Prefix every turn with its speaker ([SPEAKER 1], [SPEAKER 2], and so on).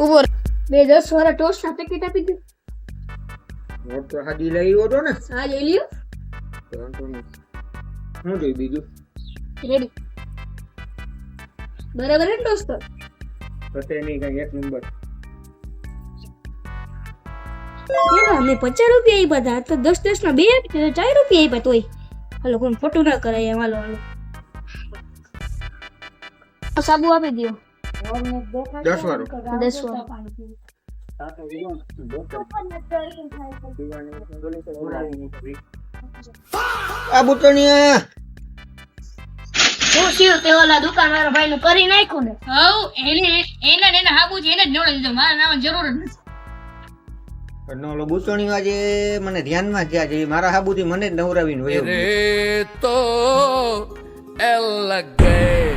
[SPEAKER 1] ઉભો રહે. બે 10 વાળા ટોસ્ટ ના પેકેટ આપી દો.
[SPEAKER 2] નોટ તો હાજી લઈ આવ્યો તો ને.
[SPEAKER 1] હા લઈ લ્યો.
[SPEAKER 2] વાંધો નહીં. શું જોઈ બીજું?
[SPEAKER 1] રેડી. બરાબર હે ટોસ્ટ તો?
[SPEAKER 2] કશે નહીં કઈ એક નંબર.
[SPEAKER 1] કેલા અમે 50 રૂપિયા આપ્યા હતા, તો 10 ના બે આપી દીધા, 4 રૂપિયા આપ્યા તોય. હાલો કોઈ ખોટું ના કરાય એમ. હાલો હાલો સાબુ આપી દો.
[SPEAKER 2] 10 વાળો.
[SPEAKER 1] 10 વાળો.
[SPEAKER 2] આ બુટણીયા
[SPEAKER 1] હું થયું તે ઓલા દુકાનવાળા ભાઈ નું કરી નાખ્યું ને.
[SPEAKER 3] હવ એના હાબુજી એને જ નવડાવી દીધો, મારા નામ જરૂર જ નથી.
[SPEAKER 2] ઓલો બુટણી આજે મને ધ્યાનમાં જ્યાં છે મારા હાબુથી મને જ નવરાવીને વયો ગયો.
[SPEAKER 4] तो एल लग गए